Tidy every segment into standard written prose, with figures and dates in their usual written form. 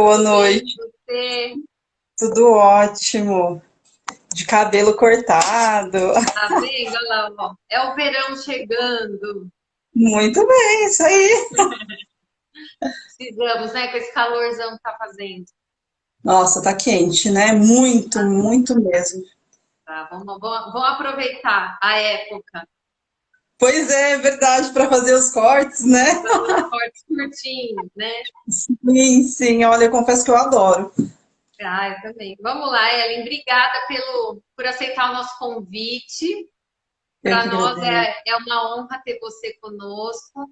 Boa Bem, noite, você tudo ótimo. De cabelo cortado. tá vendo? Olha lá, ó. É o verão chegando. Muito bem, isso aí. Precisamos, né? Com esse calorzão que tá fazendo. Nossa, tá quente, né? Muito, muito mesmo. Tá, vamos aproveitar a época. Pois é, é verdade, para fazer os cortes, né? Fazer os cortes curtinhos, né? Sim, sim, olha, eu confesso que eu adoro. Ah, eu também. Vamos lá, Ellen. Obrigada por aceitar o nosso convite. Eu Para que nós agradeço. é uma honra ter você conosco.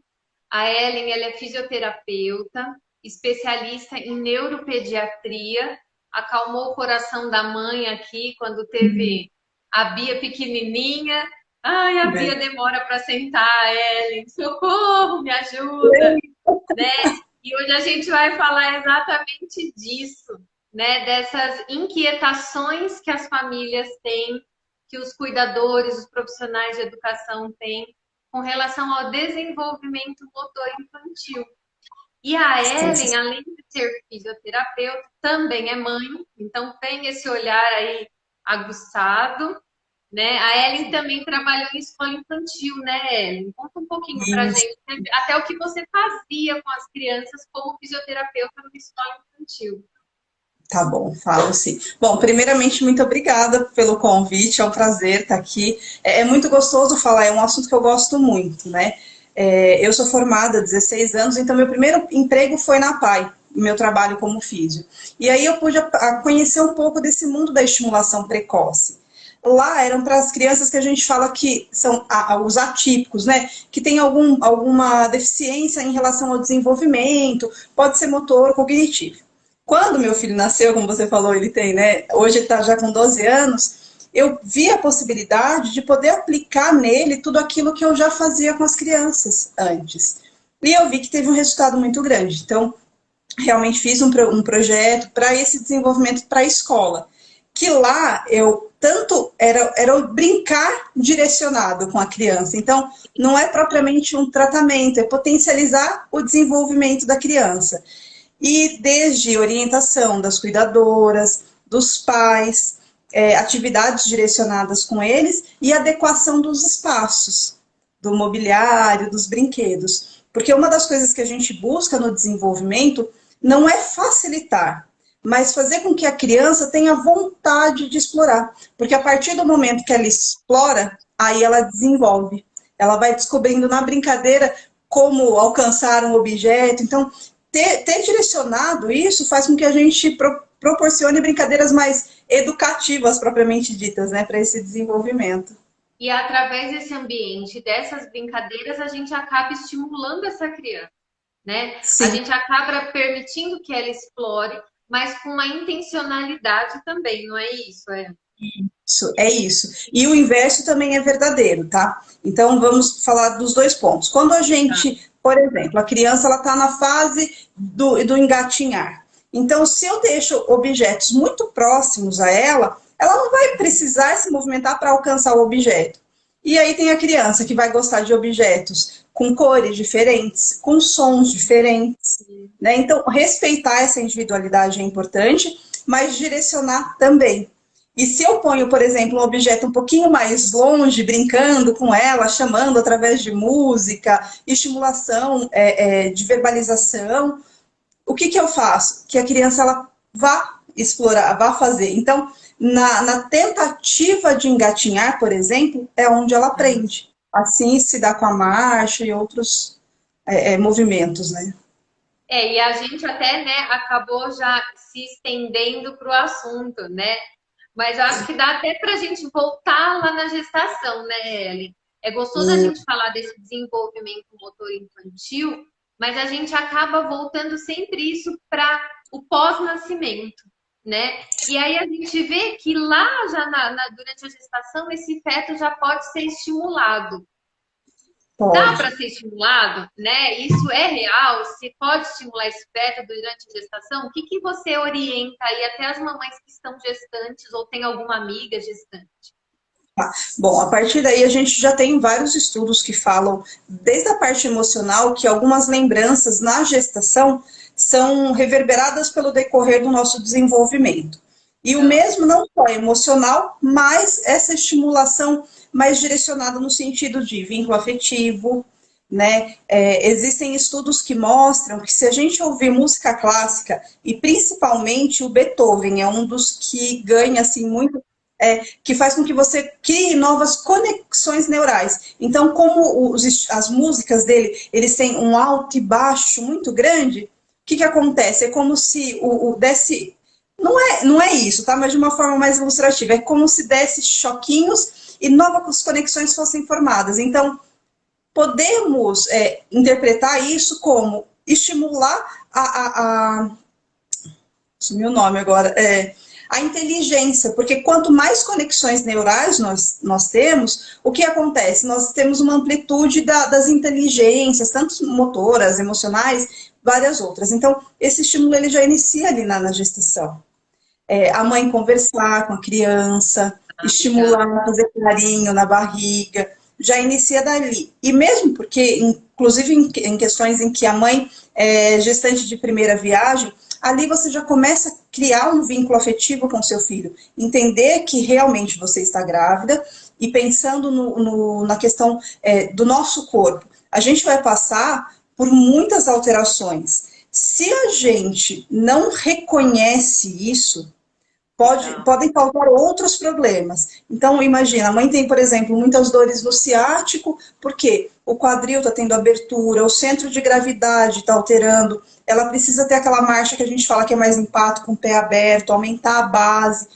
A Ellen, ela é fisioterapeuta, especialista em neuropediatria. Acalmou o coração da mãe aqui quando teve a Bia pequenininha. Ai, a Bia demora para sentar, Ellen. Socorro, me ajuda, né? E hoje a gente vai falar exatamente disso, né? Dessas inquietações que as famílias têm, que os cuidadores, os profissionais de educação têm com relação ao desenvolvimento motor infantil. E a Ellen, além de ser fisioterapeuta, também é mãe, então tem esse olhar aí aguçado, né? A Ellen também trabalhou em escola infantil, né, Ellen? Conta um pouquinho pra Isso. gente, né? Até o que você fazia com as crianças como fisioterapeuta numa escola infantil. Tá bom, falo sim. Bom, primeiramente, muito obrigada pelo convite, é um prazer estar aqui. É muito gostoso falar, é um assunto que eu gosto muito, né? Eu sou formada há 16 anos, então meu primeiro emprego foi na PAI, meu trabalho como físio. E aí eu pude conhecer um pouco desse mundo da estimulação precoce. Lá eram para as crianças que a gente fala que são os atípicos, né? Que tem alguma deficiência em relação ao desenvolvimento, pode ser motor, cognitivo. Quando meu filho nasceu, como você falou, ele tem, né? Hoje ele está já com 12 anos. Eu vi a possibilidade de poder aplicar nele tudo aquilo que eu já fazia com as crianças antes. E eu vi que teve um resultado muito grande. Então, realmente fiz um projeto para esse desenvolvimento para a escola. Que lá eu tanto era o brincar direcionado com a criança. Então, não é propriamente um tratamento, é potencializar o desenvolvimento da criança. E desde orientação das cuidadoras, dos pais, atividades direcionadas com eles e adequação dos espaços, do mobiliário, dos brinquedos. Porque uma das coisas que a gente busca no desenvolvimento não é facilitar, mas fazer com que a criança tenha vontade de explorar. Porque a partir do momento que ela explora, aí ela desenvolve. Ela vai descobrindo na brincadeira como alcançar um objeto. Então, ter direcionado isso faz com que a gente proporcione brincadeiras mais educativas, propriamente ditas, né, para esse desenvolvimento. E através desse ambiente, dessas brincadeiras, a gente acaba estimulando essa criança, né? A Sim, gente acaba permitindo que ela explore, mas com uma intencionalidade também, não é isso? É. isso, é isso. E o inverso também é verdadeiro, tá? Então vamos falar dos dois pontos. Quando a gente, por exemplo, a criança ela está na fase do engatinhar. Então, se eu deixo objetos muito próximos a ela, ela não vai precisar se movimentar para alcançar o objeto. E aí tem a criança que vai gostar de objetos com cores diferentes, com sons diferentes, né? Então, respeitar essa individualidade é importante, mas direcionar também. E se eu ponho, por exemplo, um objeto um pouquinho mais longe, brincando com ela, chamando através de música, estimulação de verbalização, o que, que eu faço? Que a criança ela vá explorar, vá fazer. Então, na tentativa de engatinhar, por exemplo, é onde ela aprende. Assim se dá com a marcha e outros movimentos, né? E a gente até, né, acabou já se estendendo para o assunto, né? Mas eu acho que dá até para a gente voltar lá na gestação, né, Ellen? É gostoso a E gente falar desse desenvolvimento motor infantil, mas a gente acaba voltando sempre isso para o pós-nascimento, né? E aí a gente vê que lá já durante a gestação esse feto já pode ser estimulado. Dá para pode. ser estimulado, né? Isso é real? Se pode estimular esse feto durante a gestação? O que que você orienta aí até as mamães que estão gestantes ou tem alguma amiga gestante? Bom, a partir daí a gente já tem vários estudos que falam, desde a parte emocional, que algumas lembranças na gestação são reverberadas pelo decorrer do nosso desenvolvimento. E o mesmo não só emocional, mas essa estimulação mais direcionada no sentido de vínculo afetivo, né? Existem estudos que mostram que se a gente ouvir música clássica, e principalmente o Beethoven, é um dos que ganha assim muito, que faz com que você crie novas conexões neurais. Então, como as músicas dele, eles têm um alto e baixo muito grande, o que acontece? É como se desse... Não é isso, tá? Mas de uma forma mais ilustrativa. É como se desse choquinhos e novas conexões fossem formadas. Então, podemos interpretar isso como estimular sumiu o nome agora, a inteligência, porque quanto mais conexões neurais nós temos, o que acontece? Nós temos uma amplitude das inteligências, tanto motoras, emocionais, várias outras. Então, esse estímulo ele já inicia ali na gestação. A mãe conversar com a criança, estimular, fazer carinho na barriga, já inicia dali. E mesmo porque, inclusive em questões em que a mãe é gestante de primeira viagem, ali você já começa a criar um vínculo afetivo com seu filho. Entender que realmente você está grávida e pensando na questão do nosso corpo. A gente vai passar por muitas alterações. Se a gente não reconhece isso, podem causar outros problemas. Então, imagina, a mãe tem, por exemplo, muitas dores no ciático, porque o quadril está tendo abertura, o centro de gravidade está alterando, ela precisa ter aquela marcha que a gente fala que é mais impacto com o pé aberto, aumentar a base.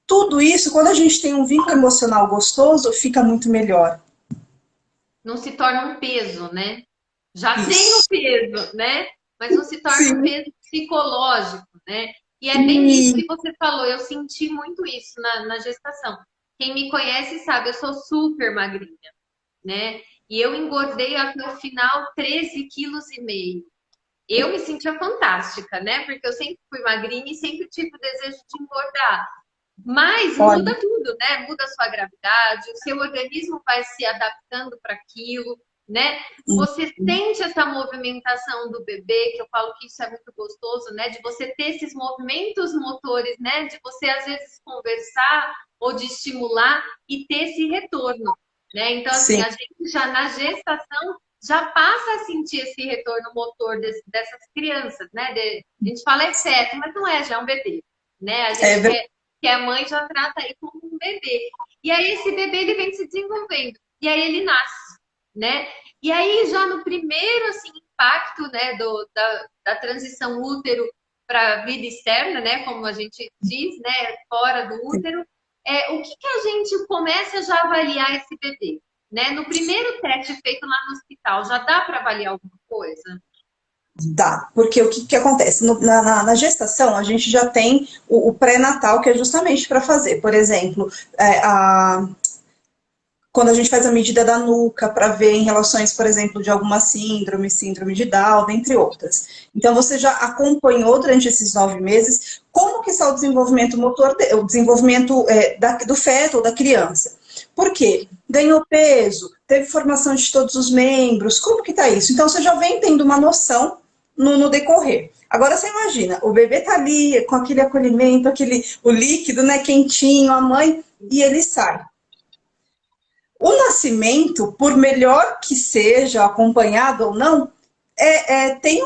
Tudo isso, quando a gente tem um vínculo emocional gostoso, fica muito melhor. Não se torna um peso, né? Já tem o peso, né? Mas não se torna um peso psicológico, né? E é bem isso que você falou, eu senti muito isso na gestação. Quem me conhece sabe, eu sou super magrinha, né? E eu engordei até o final 13,5 kg. Eu me sentia fantástica, né? Porque eu sempre fui magrinha e sempre tive o desejo de engordar. Mas muda tudo, né? Muda a sua gravidade, o seu organismo vai se adaptando para aquilo, né? Você sente essa movimentação do bebê, que eu falo que isso é muito gostoso, né? De você ter esses movimentos motores, né? De você, às vezes, conversar ou de estimular e ter esse retorno, né? Então, assim, a gente já na gestação já passa a sentir esse retorno motor dessas crianças, né? A gente fala feto, mas não é, já é um bebê, né? A gente que a mãe já trata aí como um bebê. E aí esse bebê ele vem se desenvolvendo. E aí ele nasce, né? E aí já no primeiro assim, impacto, né, da transição útero para a vida externa, né, como a gente diz, né, fora do útero, o que a gente começa já a avaliar esse bebê? Né? No primeiro teste feito lá no hospital, já dá para avaliar alguma coisa? Dá, porque o que acontece? Na gestação, a gente já tem o pré-natal, que é justamente para fazer, por exemplo, quando a gente faz a medida da nuca, para ver em relações, por exemplo, de alguma síndrome de Down, entre outras. Então, você já acompanhou durante esses 9 meses como que está o desenvolvimento motor, o desenvolvimento do feto ou da criança. Por quê? Ganhou peso, teve formação de todos os membros, como que está isso? Então, você já vem tendo uma noção no decorrer. Agora, você imagina, o bebê tá ali com aquele acolhimento, o líquido, né, quentinho, a mãe, e ele sai. O nascimento, por melhor que seja, acompanhado ou não, tem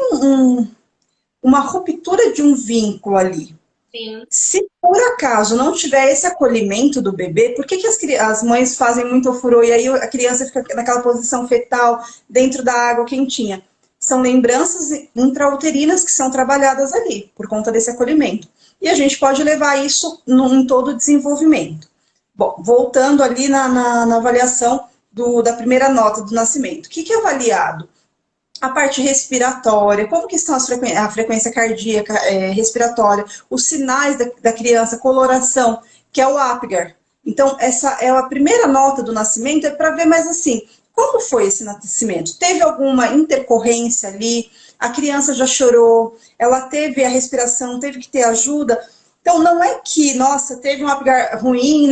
uma ruptura de um vínculo ali. Sim. Se por acaso não tiver esse acolhimento do bebê, por que as mães fazem muito ofurô e aí a criança fica naquela posição fetal dentro da água quentinha? São lembranças intrauterinas que são trabalhadas ali, por conta desse acolhimento. E a gente pode levar isso em todo o desenvolvimento. Bom, voltando ali na avaliação da primeira nota do nascimento. O que é avaliado? A parte respiratória, como que estão a frequência cardíaca, respiratória, os sinais da criança, coloração, que é o Apgar. Então, essa é a primeira nota do nascimento, é para ver mais assim, como foi esse nascimento? Teve alguma intercorrência ali? A criança já chorou? Ela teve a respiração? Teve que ter ajuda? Então, não é que, nossa, teve um Apgar ruim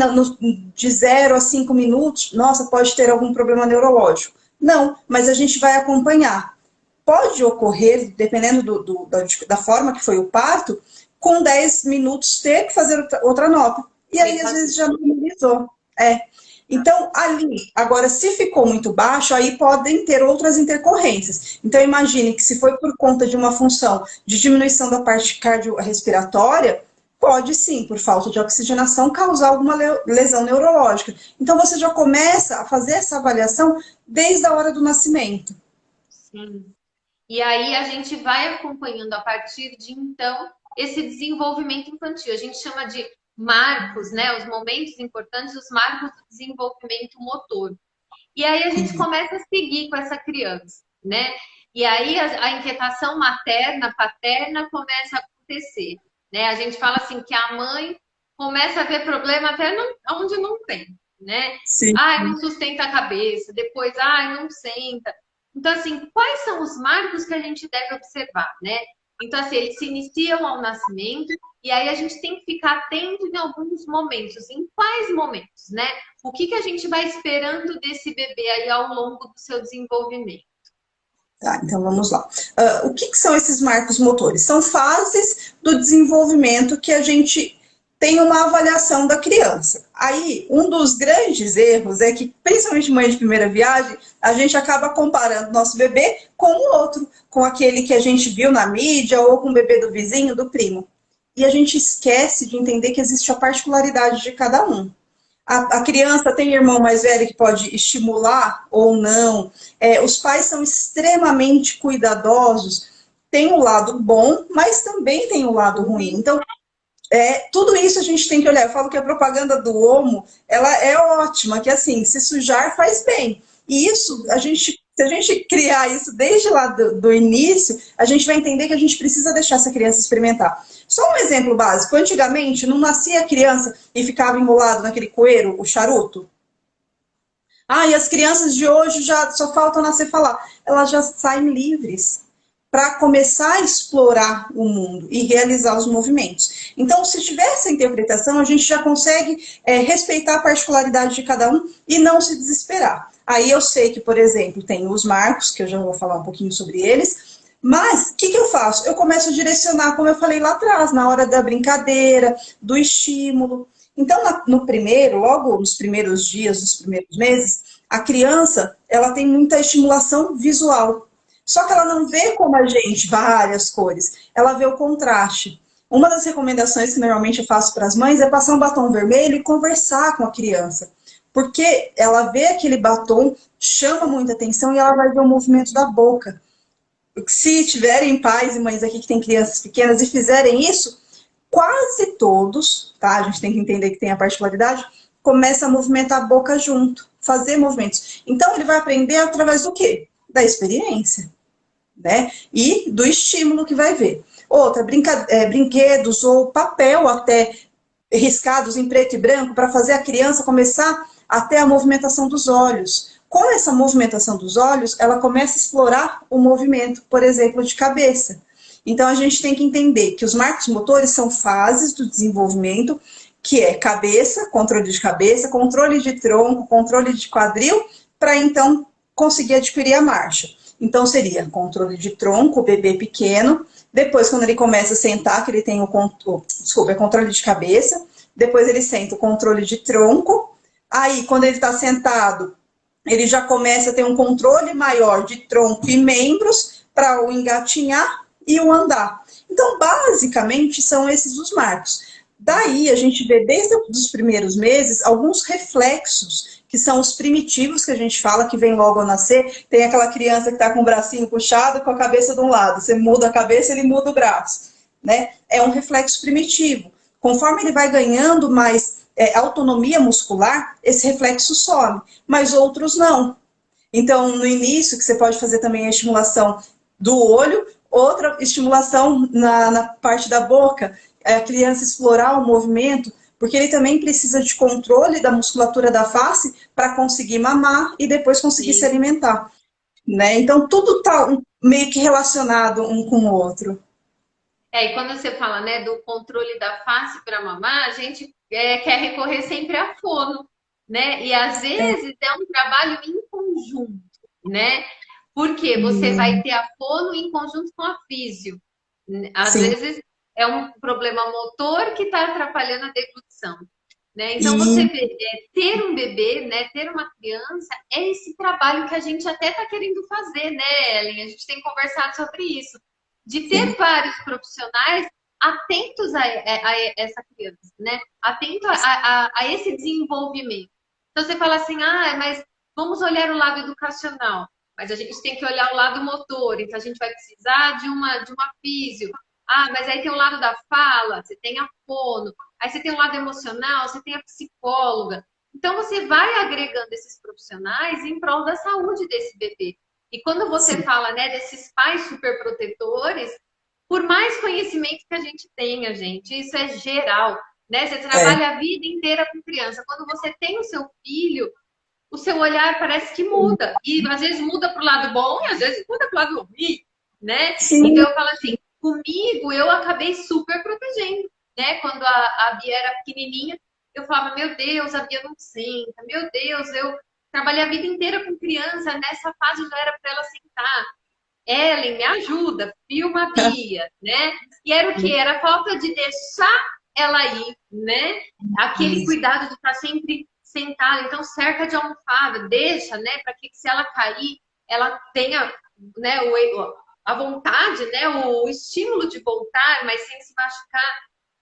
de 0 a 5 minutos, nossa, pode ter algum problema neurológico. Não, mas a gente vai acompanhar. Pode ocorrer, dependendo da forma que foi o parto, com 10 minutos ter que fazer outra nota. E aí, às vezes, já normalizou. Então, ali, agora, se ficou muito baixo, aí podem ter outras intercorrências. Então, imagine que se foi por conta de uma função de diminuição da parte cardiorrespiratória, pode sim, por falta de oxigenação, causar alguma lesão neurológica. Então, você já começa a fazer essa avaliação desde a hora do nascimento. Sim. E aí a gente vai acompanhando a partir de então esse desenvolvimento infantil. A gente chama de marcos, né? Os momentos importantes, os marcos do desenvolvimento motor. E aí a gente começa a seguir com essa criança, né? E aí a inquietação materna, paterna começa a acontecer, né? A gente fala assim que a mãe começa a ver problema até onde não tem, né? Sim. Ai, não sustenta a cabeça, depois, ai, não senta. Então, assim, quais são os marcos que a gente deve observar, né? Então, assim, eles se iniciam ao nascimento e aí a gente tem que ficar atento em alguns momentos. Em quais momentos, né? O que a gente vai esperando desse bebê aí ao longo do seu desenvolvimento? Tá, então vamos lá. O que são esses marcos motores? São fases do desenvolvimento que a gente tem uma avaliação da criança. Aí, um dos grandes erros é que, principalmente mãe de primeira viagem, a gente acaba comparando nosso bebê com o outro, com aquele que a gente viu na mídia ou com o bebê do vizinho, do primo. E a gente esquece de entender que existe a particularidade de cada um. A criança tem irmão mais velho que pode estimular ou não. Os pais são extremamente cuidadosos. Tem o lado bom, mas também tem o lado ruim. Então, tudo isso a gente tem que olhar. Eu falo que a propaganda do Omo, ela é ótima, que assim, se sujar faz bem. E isso, se a gente criar isso desde lá do início, a gente vai entender que a gente precisa deixar essa criança experimentar. Só um exemplo básico. Antigamente, não nascia a criança e ficava enrolado naquele coeiro, o charuto. E as crianças de hoje já só falta nascer falar. Elas já saem livres para começar a explorar o mundo e realizar os movimentos. Então, se tiver essa interpretação, a gente já consegue respeitar a particularidade de cada um e não se desesperar. Aí eu sei que, por exemplo, tem os marcos, que eu já vou falar um pouquinho sobre eles, mas o que eu faço? Eu começo a direcionar, como eu falei lá atrás, na hora da brincadeira, do estímulo. Então, logo nos primeiros dias, nos primeiros meses, a criança, ela tem muita estimulação visual. Só que ela não vê como a gente várias cores, ela vê o contraste. Uma das recomendações que normalmente eu faço para as mães é passar um batom vermelho e conversar com a criança. Porque ela vê aquele batom, chama muita atenção e ela vai ver o movimento da boca. Se tiverem pais e mães aqui que têm crianças pequenas e fizerem isso, quase todos, tá? A gente tem que entender que tem a particularidade, começa a movimentar a boca junto, fazer movimentos. Então ele vai aprender através do quê? Da experiência, né? E do estímulo que vai ver. Outra, brinquedos ou papel até riscados em preto e branco para fazer a criança começar a ter a movimentação dos olhos. Com essa movimentação dos olhos, ela começa a explorar o movimento, por exemplo, de cabeça. Então, a gente tem que entender que os marcos motores são fases do desenvolvimento, que é cabeça, controle de tronco, controle de quadril, para então conseguir adquirir a marcha. Então, seria controle de tronco, o bebê pequeno, depois, quando ele começa a sentar, que ele tem controle de cabeça, depois ele senta o controle de tronco, aí, quando ele está sentado, ele já começa a ter um controle maior de tronco e membros para o engatinhar e o andar. Então, basicamente, são esses os marcos. Daí, a gente vê, desde os primeiros meses, alguns reflexos, que são os primitivos, que a gente fala, que vem logo ao nascer. Tem aquela criança que está com o bracinho puxado, com a cabeça de um lado. Você muda a cabeça, ele muda o braço, né? É um reflexo primitivo. Conforme ele vai ganhando mais autonomia muscular, esse reflexo some, mas outros não. Então, no início, que você pode fazer também a estimulação do olho, outra estimulação na parte da boca, a criança explorar o movimento, porque ele também precisa de controle da musculatura da face para conseguir mamar e depois conseguir se alimentar, né? Então, tudo está meio que relacionado um com o outro. E quando você fala, né, do controle da face para mamar, a gente quer recorrer sempre à fono, né? E às É. vezes é um trabalho em conjunto, né? Porque você vai Hum, ter a fono em conjunto com a físio. Às sim. vezes é um problema motor que está atrapalhando a deglutição, né? Então você E vê, ter um bebê, né, ter uma criança, é esse trabalho que a gente até está querendo fazer, né, Ellen? A gente tem conversado sobre isso, de ter sim. vários profissionais atentos a essa criança, né? Atento a esse desenvolvimento. Então você fala assim, mas vamos olhar o lado educacional, mas a gente tem que olhar o lado motor, então a gente vai precisar de uma físio. Mas aí tem o lado da fala, você tem a fono, aí você tem o lado emocional, você tem a psicóloga. Então você vai agregando esses profissionais em prol da saúde desse bebê. E quando você Sim. fala, né, desses pais superprotetores, por mais conhecimento que a gente tenha, gente, isso é geral, né? Você É. trabalha a vida inteira com criança. Quando você tem o seu filho, o seu olhar parece que muda. E às vezes muda para o lado bom e às vezes muda para o lado ruim, né? Então Sim. eu falo assim, comigo eu acabei super protegendo, né? Quando a Bia era pequenininha, eu falava, meu Deus, a Bia não senta, meu Deus, eu trabalhei a vida inteira com criança, nessa fase já era para ela sentar. Ellen, me ajuda, filma a Bia, né? E era o quê? Era a falta de deixar ela ir, né? Aquele Isso. cuidado de estar sempre sentada, então cerca de almofada, deixa, né? Para que se ela cair, ela tenha, né, a vontade, né? O estímulo de voltar, mas sem se machucar.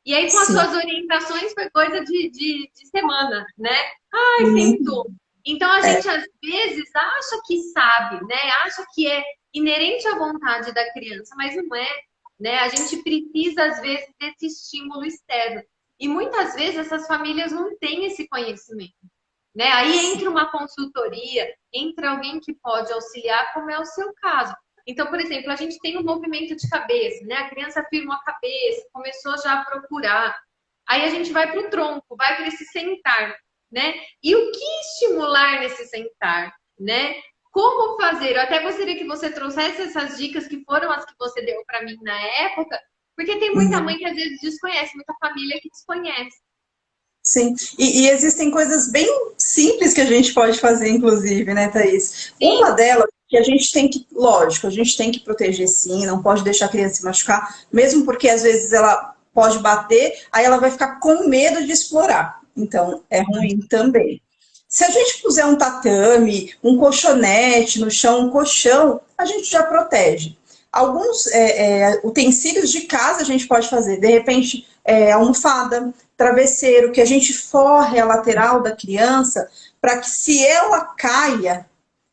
E aí, com as Sim. suas orientações, foi coisa de semana, né? Ai, Uhum. sentou. Então, a É. gente às vezes acha que sabe, né? Acha que é inerente à vontade da criança, mas não é, né? A gente precisa, às vezes, desse estímulo externo. E muitas vezes essas famílias não têm esse conhecimento, né? Aí entra uma consultoria, entra alguém que pode auxiliar, como é o seu caso. Então, por exemplo, a gente tem um movimento de cabeça, né? A criança firmou a cabeça, começou já a procurar. Aí a gente vai para o tronco, vai para esse sentar, né? E o que estimular nesse sentar, né? Como fazer? Eu até gostaria que você trouxesse essas dicas que foram as que você deu para mim na época, porque tem muita Uhum. mãe que às vezes desconhece, muita família que desconhece. Sim, e existem coisas bem simples que a gente pode fazer, inclusive, né, Thaís? Uma Sim, delas que a gente tem que, lógico, a gente tem que proteger sim, não pode deixar a criança se machucar, mesmo porque às vezes ela pode bater, aí ela vai ficar com medo de explorar. Então, é ruim também. Se a gente puser um tatame, um colchonete no chão, um colchão, a gente já protege. Alguns utensílios de casa a gente pode fazer, de repente, almofada, travesseiro, que a gente forre a lateral da criança para que se ela caia,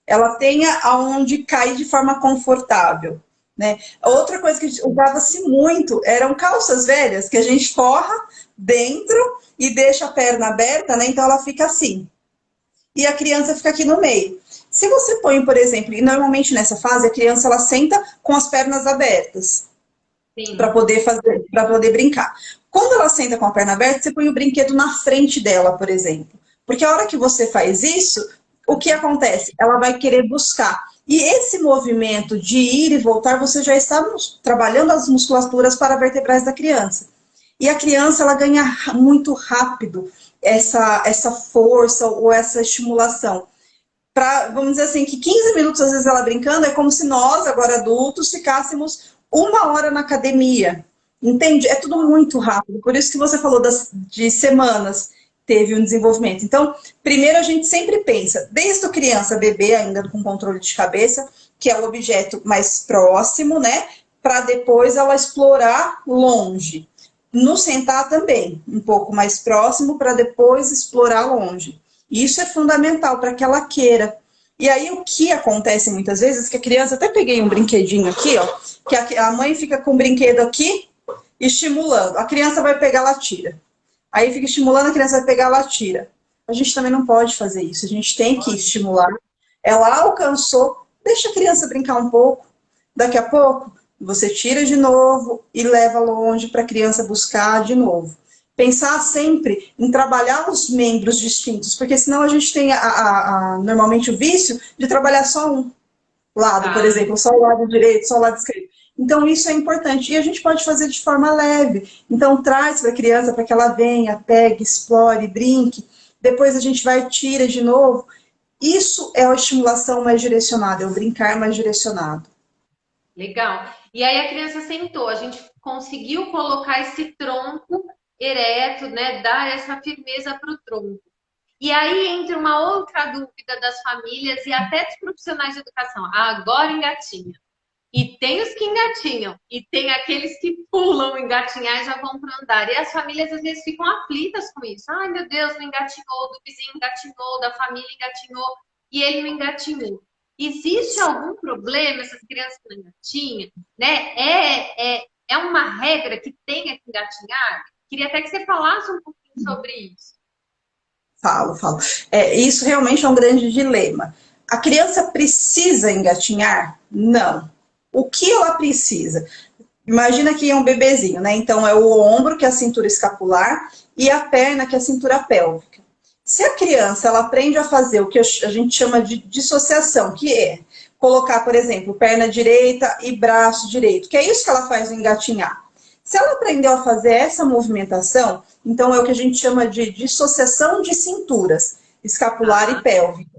ela tenha aonde cair de forma confortável. Né? Outra coisa que usava-se muito eram calças velhas, que a gente forra dentro e deixa a perna aberta, né? Então ela fica assim. E a criança fica aqui no meio. Se você põe, por exemplo, e normalmente nessa fase a criança ela senta com as pernas abertas para sim. poder fazer, para poder brincar. Quando ela senta com a perna aberta, você põe o brinquedo na frente dela, por exemplo. Porque a hora que você faz isso, o que acontece? Ela vai querer buscar. E esse movimento de ir e voltar, você já está trabalhando as musculaturas paravertebrais da criança. E a criança, ela ganha muito rápido essa força ou essa estimulação. Vamos dizer assim, que 15 minutos, às vezes, ela brincando, é como se nós, agora adultos, ficássemos 1 hora na academia. Entende? É tudo muito rápido. Por isso que você falou de semanas teve um desenvolvimento. Então, primeiro a gente sempre pensa, desde a criança, bebê, ainda com controle de cabeça, que é o objeto mais próximo, né? Para depois ela explorar longe. No sentar também, um pouco mais próximo, para depois explorar longe. Isso é fundamental para que ela queira. E aí o que acontece muitas vezes, que a criança, até peguei um brinquedinho aqui, ó, que a mãe fica com o brinquedo aqui, estimulando. A criança vai pegar, ela tira. Aí fica estimulando, a criança vai pegar, ela tira. A gente também não pode fazer isso. A gente tem que estimular. Ela alcançou, deixa a criança brincar um pouco. Daqui a pouco, você tira de novo e leva longe para a criança buscar de novo. Pensar sempre em trabalhar os membros distintos, porque senão a gente tem normalmente o vício de trabalhar só um lado, por Ah, exemplo, só o lado direito, só o lado esquerdo. Então, isso é importante. E a gente pode fazer de forma leve. Então, traz para a criança para que ela venha, pegue, explore, brinque. Depois a gente vai, tira de novo. Isso é a estimulação mais direcionada, é o brincar mais direcionado. Legal. E aí a criança sentou, a gente conseguiu colocar esse tronco ereto, né? Dar essa firmeza para o tronco. E aí entra uma outra dúvida das famílias e até dos profissionais de educação. Ah, agora engatinha. E tem os que engatinham, e tem aqueles que pulam engatinhar e já vão para andar. E as famílias às vezes ficam aflitas com isso. Ai, meu Deus, não engatinhou, do vizinho engatinhou, da família engatinhou, e ele não engatinhou. Existe algum problema essas crianças não engatinham? Né? É uma regra que tenha que engatinhar? Queria até que você falasse um pouquinho sobre isso. Falo. Isso realmente é um grande dilema. A criança precisa engatinhar? Não. O que ela precisa? Imagina que é um bebezinho, né? Então é o ombro, que é a cintura escapular, e a perna, que é a cintura pélvica. Se a criança ela aprende a fazer o que a gente chama de dissociação, que é colocar, por exemplo, perna direita e braço direito, que é isso que ela faz no engatinhar. Se ela aprendeu a fazer essa movimentação, então é o que a gente chama de dissociação de cinturas, escapular e pélvica.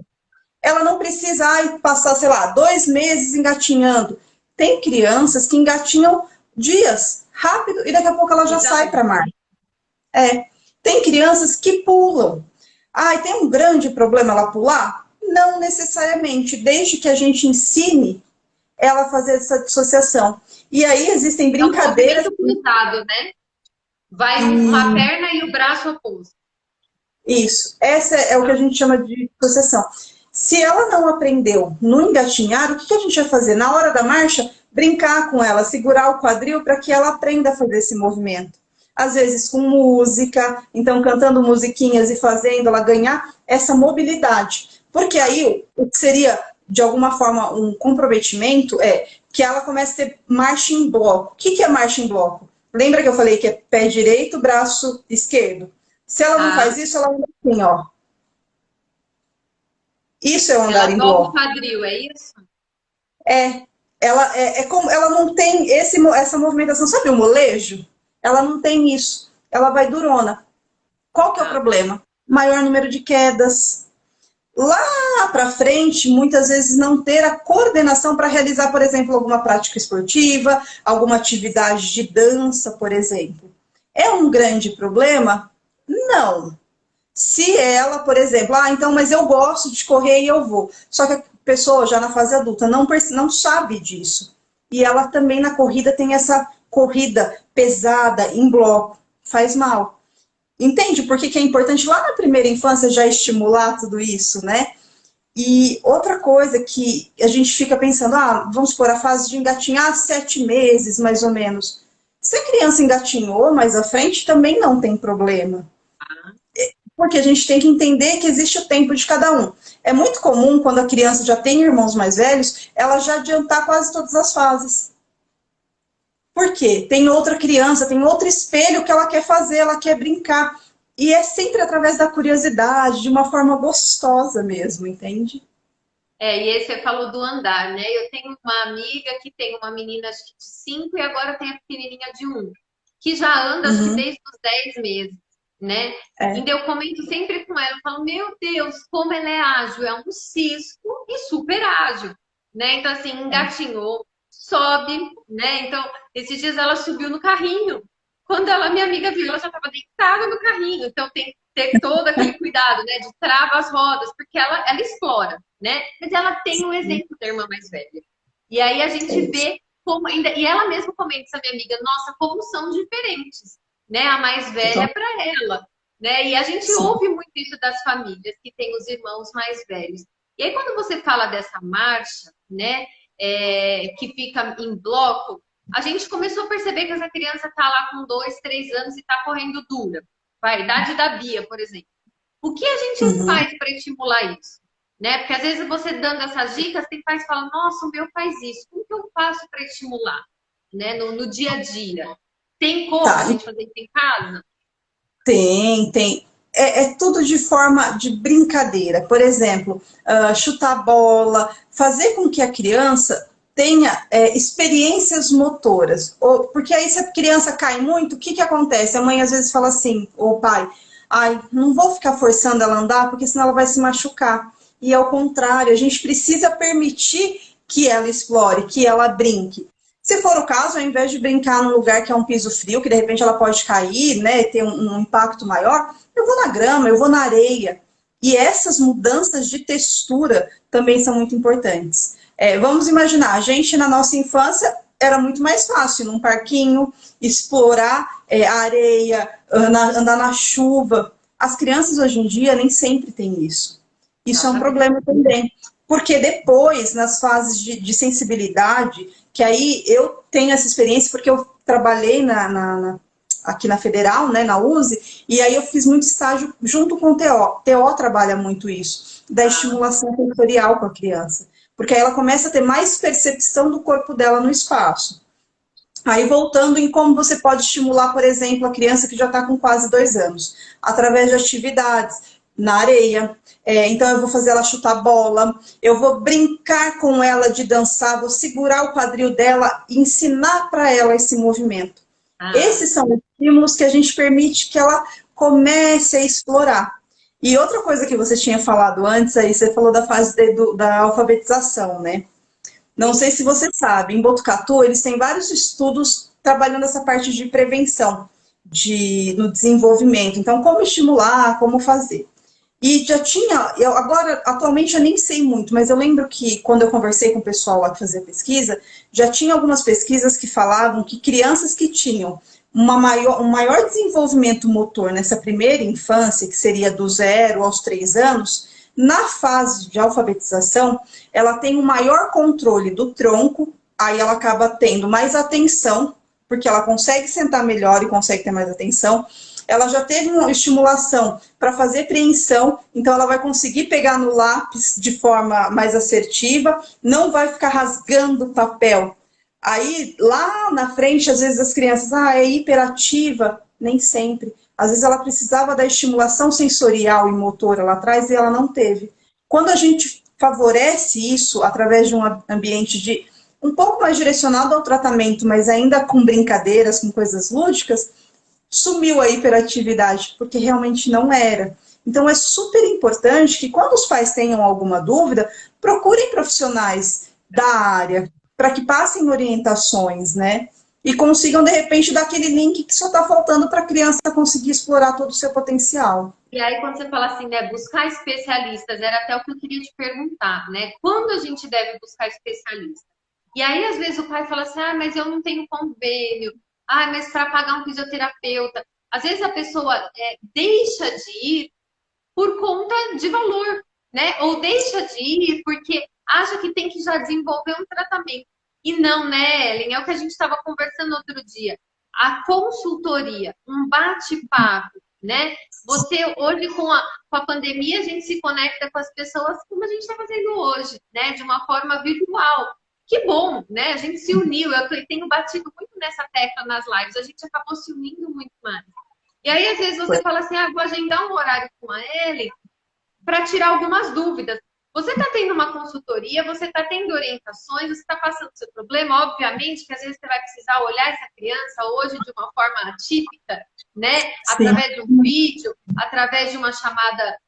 Ela não precisa passar, sei lá, 2 meses engatinhando. Tem crianças que engatinham dias, rápido, e daqui a pouco ela já sai para a marcha. Tem crianças que pulam. E tem um grande problema ela pular? Não necessariamente, desde que a gente ensine ela a fazer essa dissociação. E aí existem brincadeiras... É um movimento cruzado, né? Vai uma perna e o braço oposto. Isso. Essa é o que a gente chama de dissociação. Se ela não aprendeu no engatinhar, o que a gente vai fazer? Na hora da marcha, brincar com ela, segurar o quadril para que ela aprenda a fazer esse movimento. Às vezes com música, então cantando musiquinhas e fazendo ela ganhar essa mobilidade. Porque aí o que seria, de alguma forma, um comprometimento é que ela comece a ter marcha em bloco. O que é marcha em bloco? Lembra que eu falei que é pé direito, braço esquerdo? Se ela não faz isso, ela anda assim, ó. Isso é o andar em bloco. Ela dobra o quadril, é isso? Ela não tem essa movimentação. Sabe o molejo? Ela não tem isso. Ela vai durona. Qual que é o problema? Maior número de quedas. Lá para frente, muitas vezes não ter a coordenação para realizar, por exemplo, alguma prática esportiva, alguma atividade de dança, por exemplo. É um grande problema? Não. Se ela, por exemplo, então, mas eu gosto de correr e eu vou. Só que a pessoa já na fase adulta não sabe disso. E ela também na corrida tem essa corrida pesada, em bloco, faz mal. Entende por que é importante lá na primeira infância já estimular tudo isso, né? E outra coisa que a gente fica pensando, vamos supor, a fase de engatinhar 7 meses, mais ou menos. Se a criança engatinhou mais à frente, também não tem problema. Porque a gente tem que entender que existe o tempo de cada um. É muito comum, quando a criança já tem irmãos mais velhos, ela já adiantar quase todas as fases. Por quê? Tem outra criança, tem outro espelho que ela quer fazer, ela quer brincar. E é sempre através da curiosidade, de uma forma gostosa mesmo, entende? E aí você falou do andar, né? Eu tenho uma amiga que tem uma menina acho que de 5 e agora tem a pequenininha de 1, que já anda acho que desde os 10 meses, né? E eu comento sempre com ela, eu falo, meu Deus, como ela é ágil, é um cisco e super ágil, né? Então assim, engatinhou, sobe, né? Então, esses dias ela subiu no carrinho. Quando minha amiga viu, ela já estava deitada no carrinho. Então, tem que ter todo aquele cuidado, né? De travar as rodas, porque ela explora, né? Mas ela tem um exemplo da irmã mais velha. E aí a gente vê como ainda... E ela mesma comenta, essa minha amiga, nossa, como são diferentes, né? A mais velha para ela, né? E a gente ouve muito isso das famílias que têm os irmãos mais velhos. E aí, quando você fala dessa marcha, né? Que fica em bloco, a gente começou a perceber que essa criança está lá com 2, 3 anos e está correndo dura. A idade da Bia, por exemplo. O que a gente faz para estimular isso? Né? Porque às vezes você dando essas dicas, tem pais que falam, nossa, o meu faz isso. Como que eu faço para estimular? Né? No dia a dia. Tem como a gente fazer isso em casa? Tem. É tudo de forma de brincadeira. Por exemplo, chutar bola, fazer com que a criança tenha experiências motoras. Porque aí se a criança cai muito, o que acontece? A mãe às vezes fala assim, ou o pai, ai, não vou ficar forçando ela a andar, porque senão ela vai se machucar. E ao contrário, a gente precisa permitir que ela explore, que ela brinque. Se for o caso, ao invés de brincar num lugar que é um piso frio, que de repente ela pode cair, né, ter um impacto maior, eu vou na grama, eu vou na areia. E essas mudanças de textura também são muito importantes. Vamos imaginar, a gente na nossa infância era muito mais fácil, num parquinho, explorar a areia, andar na chuva. As crianças hoje em dia nem sempre têm isso. Isso é um problema também. Porque depois, nas fases de sensibilidade, que aí eu tenho essa experiência, porque eu trabalhei aqui na Federal, né, na USE, e aí eu fiz muito estágio junto com o TO. TO trabalha muito isso, da estimulação sensorial com a criança. Porque aí ela começa a ter mais percepção do corpo dela no espaço. Aí voltando em como você pode estimular, por exemplo, a criança que já está com quase 2 anos, através de atividades na areia. Então eu vou fazer ela chutar bola, eu vou brincar com ela de dançar, vou segurar o quadril dela e ensinar para ela esse movimento. Esses são os estímulos que a gente permite que ela comece a explorar. E outra coisa que você tinha falado antes, aí você falou da fase da alfabetização, né? Não sei se você sabe, em Botucatu eles têm vários estudos trabalhando essa parte de prevenção no desenvolvimento. Então, como estimular, como fazer. E já tinha, agora, atualmente eu nem sei muito, mas eu lembro que quando eu conversei com o pessoal lá que fazia pesquisa, já tinha algumas pesquisas que falavam que crianças que tinham um maior desenvolvimento motor nessa primeira infância, que seria do 0 aos 3 anos, na fase de alfabetização, ela tem um maior controle do tronco, aí ela acaba tendo mais atenção, porque ela consegue sentar melhor e consegue ter mais atenção. Ela já teve uma estimulação para fazer preensão, então ela vai conseguir pegar no lápis de forma mais assertiva, não vai ficar rasgando o papel. Aí, lá na frente, às vezes as crianças, é hiperativa, nem sempre. Às vezes ela precisava da estimulação sensorial e motora lá atrás e ela não teve. Quando a gente favorece isso através de um ambiente um pouco mais direcionado ao tratamento, mas ainda com brincadeiras, com coisas lúdicas, sumiu a hiperatividade, porque realmente não era. Então é super importante que quando os pais tenham alguma dúvida, procurem profissionais da área, para que passem orientações, né? E consigam, de repente, dar aquele link que só está faltando para a criança conseguir explorar todo o seu potencial. E aí, quando você fala assim, né, buscar especialistas, era até o que eu queria te perguntar, né? Quando a gente deve buscar especialista? E aí, às vezes, o pai fala assim, mas eu não tenho convênio, mas para pagar um fisioterapeuta. Às vezes a pessoa deixa de ir por conta de valor, né? Ou deixa de ir porque acha que tem que já desenvolver um tratamento. E não, né, Ellen? É o que a gente estava conversando outro dia. A consultoria, um bate-papo, né? Você, hoje, com a pandemia, a gente se conecta com as pessoas como a gente está fazendo hoje, né? De uma forma virtual. Que bom, né? A gente se uniu. Eu tenho batido muito nessa tecla nas lives. A gente acabou se unindo muito mais. E aí, às vezes, você fala assim, vou agendar um horário com a Ellen para tirar algumas dúvidas. Você está tendo uma consultoria, você está tendo orientações, você está passando o seu problema. Obviamente que às vezes você vai precisar olhar essa criança hoje de uma forma atípica, né? Sim. Através de um vídeo, através de uma chamada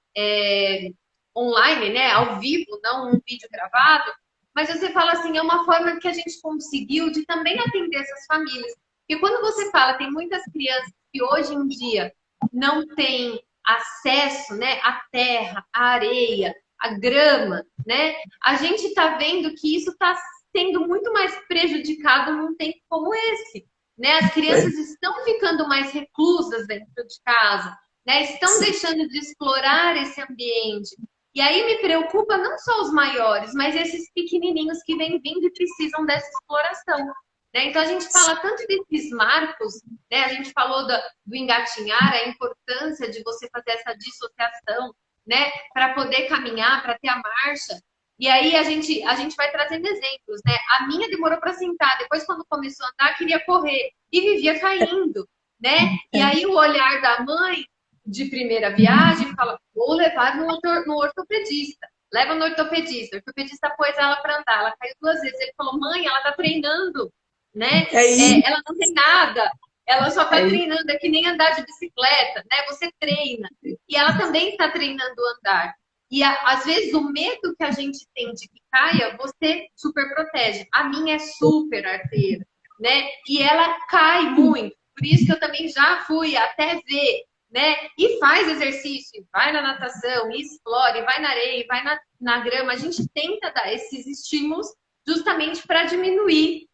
online, né? Ao vivo, não um vídeo gravado. Mas você fala assim, é uma forma que a gente conseguiu de também atender essas famílias. Porque quando você fala, tem muitas crianças que hoje em dia não têm acesso, né, à terra, à areia, à grama, né? A gente está vendo que isso está sendo muito mais prejudicado num tempo como esse, né? As crianças estão ficando mais reclusas dentro de casa, né? Estão deixando de explorar esse ambiente. E aí me preocupa não só os maiores, mas esses pequenininhos que vêm vindo e precisam dessa exploração. Então, a gente fala tanto desses marcos, né? A gente falou do engatinhar, a importância de você fazer essa dissociação, né? Para poder caminhar, para ter a marcha. E aí, a gente vai trazendo exemplos, né? A minha demorou para sentar, depois, quando começou a andar, queria correr e vivia caindo, né? E aí, o olhar da mãe de primeira viagem fala, vou levar no ortopedista. leva no ortopedista. O ortopedista pôs ela para andar, ela caiu 2 vezes. Ele falou, mãe, ela tá treinando, né? Ela não tem nada, ela só tá treinando, é que nem andar de bicicleta, né? Você treina. E ela também está treinando andar. E às vezes o medo que a gente tem de que caia, você super protege. A minha é super arteira, né? E ela cai muito. Por isso que eu também já fui até ver, né? E faz exercício, vai na natação, e explore, vai na areia, vai na grama. A gente tenta dar esses estímulos justamente para diminuir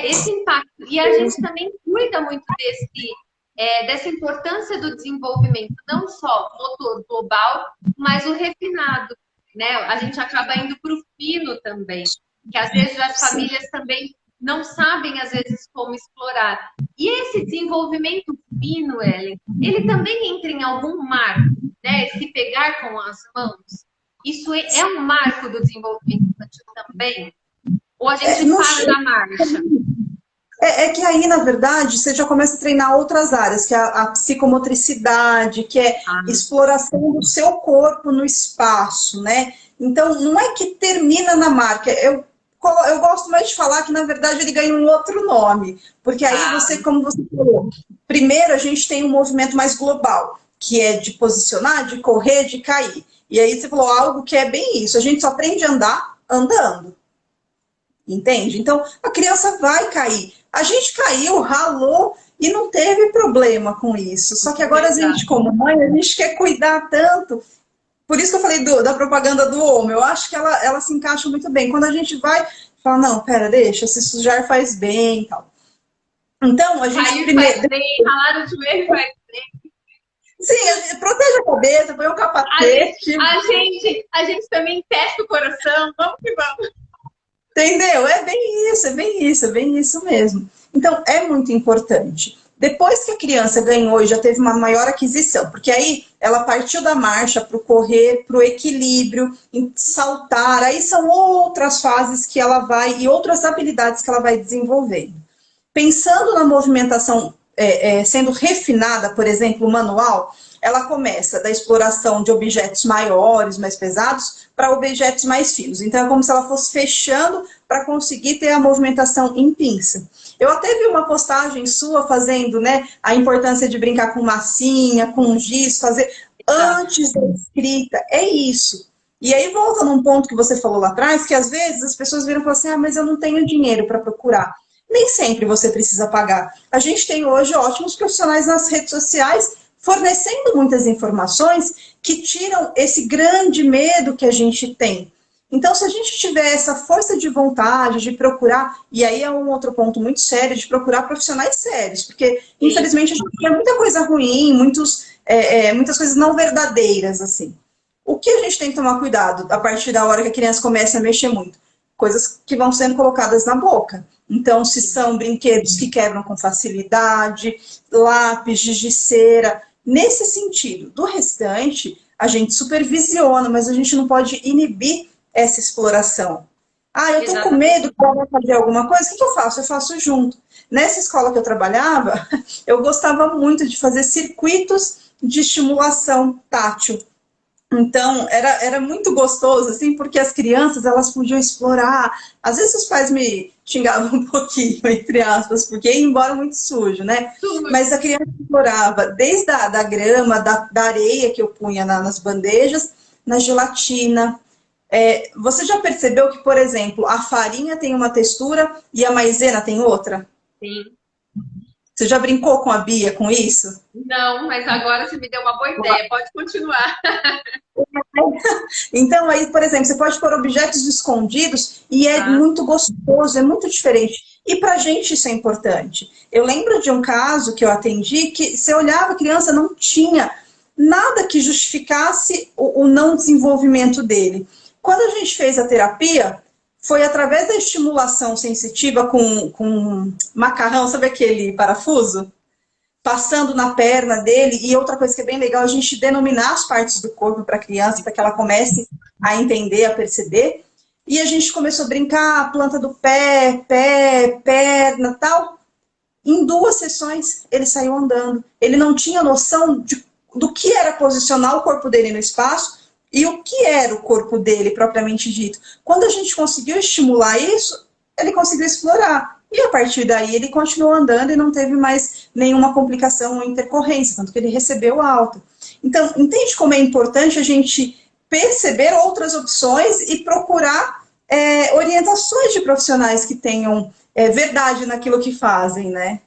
esse impacto. E a gente também cuida muito dessa importância do desenvolvimento, não só motor global, mas o refinado, né? A gente acaba indo para o fino também, que às vezes as famílias também não sabem, às vezes, como explorar. E esse desenvolvimento fino, Ellen, ele também entra em algum marco, né? Se pegar com as mãos. Isso é um marco do desenvolvimento infantil também? Ou a gente para na marcha? É que aí, na verdade, você já começa a treinar outras áreas, que é a psicomotricidade, que é exploração do seu corpo no espaço, né? Então, não é que termina na marca. Eu gosto mais de falar que, na verdade, ele ganha um outro nome. Porque aí você, como você falou, primeiro a gente tem um movimento mais global, que é de posicionar, de correr, de cair. E aí você falou algo que é bem isso. A gente só aprende a andar andando. Entende? Então, a criança vai cair. A gente caiu, ralou e não teve problema com isso. Só que agora a gente, como mãe, a gente quer cuidar tanto. Por isso que eu falei da propaganda do homem. Eu acho que ela se encaixa muito bem. Quando a gente vai, fala, não, pera, deixa, se sujar faz bem e tal. Então, a gente primeiro... faz bem, ralar o joelho faz bem. Sim, proteja a cabeça, põe um capacete. A gente também testa o coração, vamos que vamos. Entendeu? É bem isso mesmo. Então, é muito importante. Depois que a criança ganhou e já teve uma maior aquisição, porque aí ela partiu da marcha para o correr, para o equilíbrio, saltar, aí são outras fases que ela vai, e outras habilidades que ela vai desenvolvendo. Pensando na movimentação sendo refinada, por exemplo, manual, ela começa da exploração de objetos maiores, mais pesados, para objetos mais finos. Então, é como se ela fosse fechando para conseguir ter a movimentação em pinça. Eu até vi uma postagem sua fazendo, né, a importância de brincar com massinha, com giz, fazer antes da escrita. É isso. E aí volta num ponto que você falou lá atrás, que às vezes as pessoas viram e falam assim, mas eu não tenho dinheiro para procurar. Nem sempre você precisa pagar. A gente tem hoje ótimos profissionais nas redes sociais fornecendo muitas informações que tiram esse grande medo que a gente tem. Então, se a gente tiver essa força de vontade de procurar, e aí é um outro ponto muito sério, de procurar profissionais sérios, porque, infelizmente, a gente tem muita coisa ruim, muitas coisas não verdadeiras, assim. O que a gente tem que tomar cuidado a partir da hora que a criança começa a mexer muito? Coisas que vão sendo colocadas na boca. Então, se são brinquedos que quebram com facilidade, lápis, giz de cera, nesse sentido. Do restante, a gente supervisiona, mas a gente não pode inibir essa exploração. Eu tô com medo que ela vai fazer alguma coisa, o que eu faço? Eu faço junto. Nessa escola que eu trabalhava, eu gostava muito de fazer circuitos de estimulação tátil. Então, era muito gostoso, assim, porque as crianças, elas podiam explorar. Às vezes os pais me xingavam um pouquinho, entre aspas, porque ia embora muito sujo, né? Mas a criança explorava desde da grama, da areia que eu punha nas bandejas, na gelatina. Você já percebeu que, por exemplo, a farinha tem uma textura e a maisena tem outra? Sim. Você já brincou com a Bia com isso? Não, mas agora você me deu uma boa ideia. Pode continuar. Então, aí, por exemplo, você pode pôr objetos escondidos e é muito gostoso, é muito diferente. E pra gente isso é importante. Eu lembro de um caso que eu atendi que você olhava, a criança não tinha nada que justificasse o não desenvolvimento dele. Quando a gente fez a terapia, foi através da estimulação sensitiva com macarrão, sabe aquele parafuso? Passando na perna dele. E outra coisa que é bem legal, a gente denominar as partes do corpo para a criança, para que ela comece a entender, a perceber. E a gente começou a brincar, a planta do pé, perna, tal. Em 2 sessões, ele saiu andando. Ele não tinha noção do que era posicionar o corpo dele no espaço e o que era o corpo dele, propriamente dito. Quando a gente conseguiu estimular isso, ele conseguiu explorar. E a partir daí ele continuou andando e não teve mais nenhuma complicação ou intercorrência, tanto que ele recebeu alta. Então, entende como é importante a gente perceber outras opções e procurar orientações de profissionais que tenham verdade naquilo que fazem, né?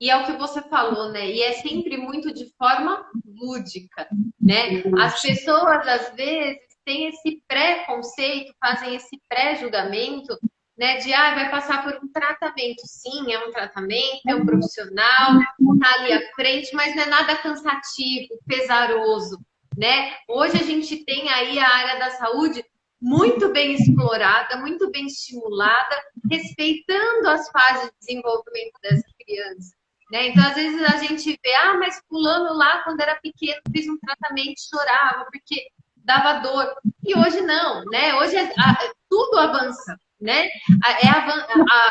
E é o que você falou, né? E é sempre muito de forma lúdica, né? As pessoas, às vezes, têm esse preconceito, fazem esse pré-julgamento, né? De, vai passar por um tratamento. Sim, é um tratamento, é um profissional, tá ali à frente, mas não é nada cansativo, pesaroso, né? Hoje a gente tem aí a área da saúde muito bem explorada, muito bem estimulada, respeitando as fases de desenvolvimento dessa criança. Né? Então, às vezes a gente vê, mas fulano lá, quando era pequeno, fez um tratamento e chorava porque dava dor. E hoje não, né? Hoje tudo avança, né?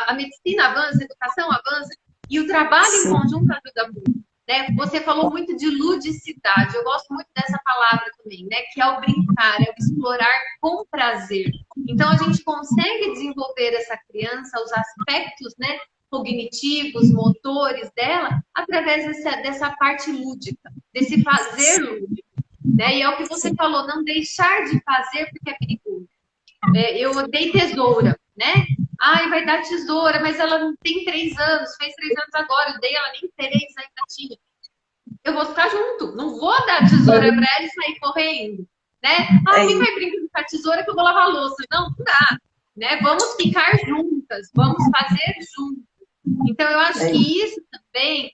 A medicina avança, a educação avança, e o trabalho em conjunto ajuda muito. Né? Você falou muito de ludicidade, eu gosto muito dessa palavra também, né? Que é o brincar, é o explorar com prazer. Então, a gente consegue desenvolver essa criança, os aspectos, né? Cognitivos, motores dela, através dessa parte lúdica, desse fazer lúdico. Né? E é o que você falou, não deixar de fazer porque é perigoso. Eu dei tesoura, né? Vai dar tesoura, mas ela não tem 3 anos, fez 3 anos agora, eu dei, ela nem 3 ainda tinha. Eu vou ficar junto, não vou dar tesoura para ela e sair correndo. Né? Quem vai brincando com a tesoura que eu vou lavar a louça? Não dá. Né? Vamos ficar juntas, vamos fazer juntos. Então, eu acho que isso também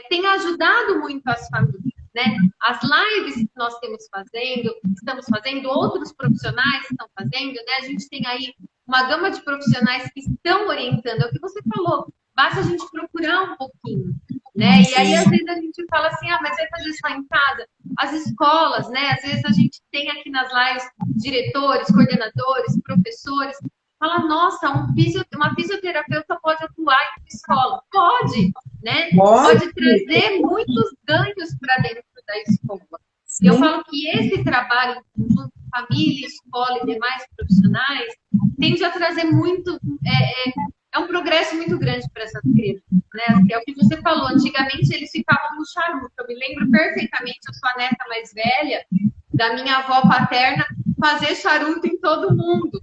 tem ajudado muito as famílias, né? As lives que nós estamos fazendo, outros profissionais estão fazendo, né? A gente tem aí uma gama de profissionais que estão orientando, é o que você falou, basta a gente procurar um pouquinho, né? E aí, às vezes, a gente fala assim, mas vai fazer só em casa? As escolas, né? Às vezes a gente tem aqui nas lives diretores, coordenadores, professores. Fala, nossa, uma fisioterapeuta pode atuar em escola. Pode, né? Pode trazer muitos ganhos para dentro da escola. Eu falo que esse trabalho em conjunto, família, escola e demais profissionais, tende a trazer muito... É um progresso muito grande para essas crianças, né? É o que você falou, antigamente eles ficavam no charuto. Eu me lembro perfeitamente, eu sou a neta mais velha da minha avó paterna, fazer charuto em todo mundo.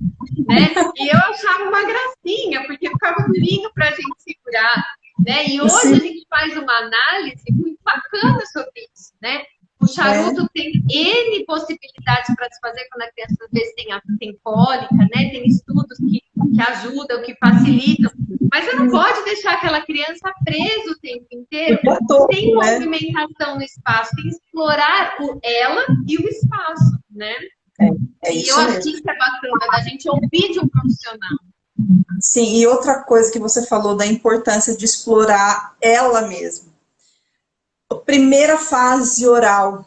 Né? E eu achava uma gracinha, porque ficava durinho para a gente segurar, né? E hoje a gente faz uma análise muito bacana sobre isso, né? O charuto tem N possibilidades para se fazer quando a criança às vezes tem cólica, né? Tem estudos que ajudam, que facilitam, mas você não pode deixar aquela criança presa o tempo inteiro, sem movimentação no espaço, tem que explorar ela e o espaço, né? E eu acho que isso é bacana, da gente ouvir de um profissional. Sim, e outra coisa que você falou da importância de explorar ela mesma. Primeira fase oral.